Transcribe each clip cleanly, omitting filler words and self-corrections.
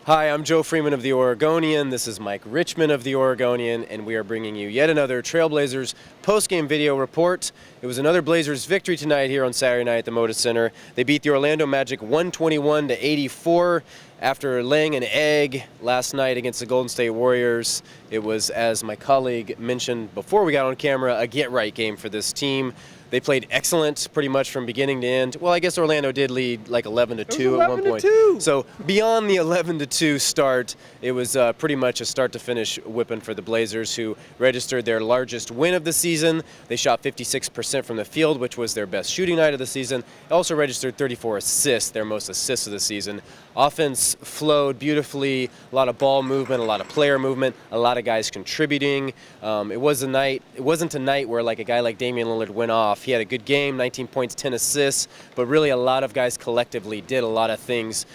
Hi, I'm Joe Freeman of the Oregonian. This is Mike Richmond of the Oregonian, and we are bringing you yet another Trailblazers post-game video report. It was another Blazers victory tonight here on Saturday night at the Moda Center. They beat the Orlando Magic 121-84 after laying an egg last night against the Golden State Warriors. It was, as my colleague mentioned before we got on camera, a get-right game for this team. They played excellent pretty much from beginning to end. Well, I guess Orlando did lead like 11-2 at one point. So beyond the 11-2 start, it was pretty much a start-to-finish whipping for the Blazers, who registered their largest win of the season. They shot 56% from the field, which was their best shooting night of the season. They also registered 34 assists, their most assists of the season. Offense flowed beautifully, a lot of ball movement, a lot of player movement, a lot of guys contributing. It wasn't a night where like a guy like Damian Lillard went off. He had a good game, 19 points, 10 assists, but really a lot of guys collectively did a lot of things,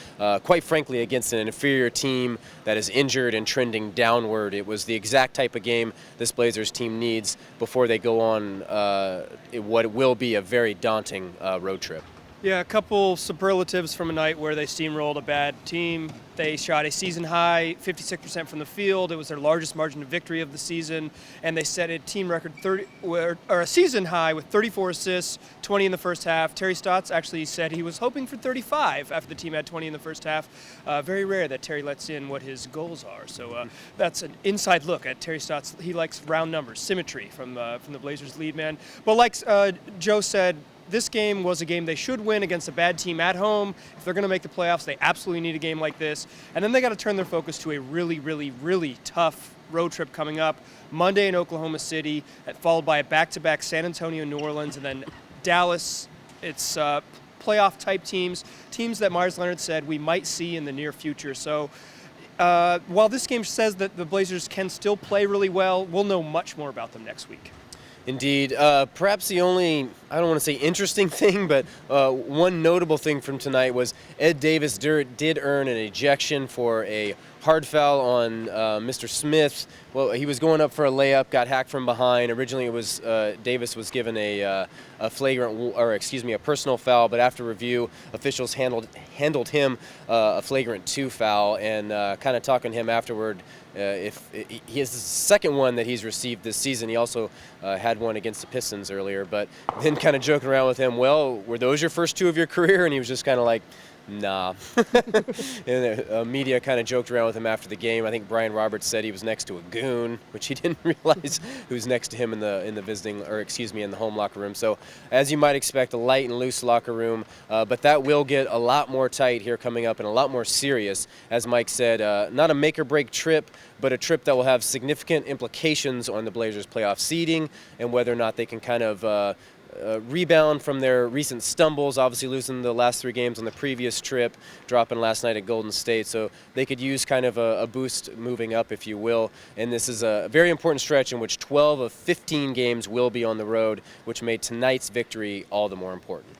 quite frankly, against an inferior team that is injured and trending downward. It was the exact type of game this Blazers team needs before they go on what will be a very daunting road trip. Yeah, a couple superlatives from a night where they steamrolled a bad team. They shot a season high 56% from the field. It was their largest margin of victory of the season, and they set a team record a season high with 34 assists, 20 in the first half. Terry Stotts actually said he was hoping for 35 after the team had 20 in the first half. Very rare that Terry lets in what his goals are. So that's an inside look at Terry Stotts. He likes round numbers, symmetry from the Blazers lead man. But like Joe said, this game was a game they should win against a bad team at home. If they're going to make the playoffs, they absolutely need a game like this. And then they got to turn their focus to a really, really, really tough road trip coming up. Monday in Oklahoma City, followed by a back-to-back San Antonio, New Orleans, and then Dallas. It's playoff-type teams that Myers Leonard said we might see in the near future. So while this game says that the Blazers can still play really well, we'll know much more about them next week. Indeed. Perhaps the only, I don't want to say interesting thing, but one notable thing from tonight was Ed Davis did earn an ejection for a hard foul on Mr. Smith. Well, he was going up for a layup, got hacked from behind. Originally, it was Davis was given a personal foul, but after review, officials handled him a flagrant 2 foul, and kind of talking to him afterward. He has the second one that he's received this season. He also had one against the Pistons earlier, but then kind of joking around with him, well, were those your first 2 of your career? And he was just kind of like, nah. And the media kind of joked around with him after the game. I think Brian Roberts said he was next to a goon, which he didn't realize who's next to him in the home locker room. So as you might expect, a light and loose locker room, but that will get a lot more tight here coming up and a lot more serious. As Mike said, not a make or break trip, but a trip that will have significant implications on the Blazers' playoff seeding and whether or not they can kind of rebound from their recent stumbles, obviously losing the last 3 games on the previous trip, dropping last night at Golden State. So they could use kind of a boost moving up, if you will. And this is a very important stretch in which 12 of 15 games will be on the road, which made tonight's victory all the more important.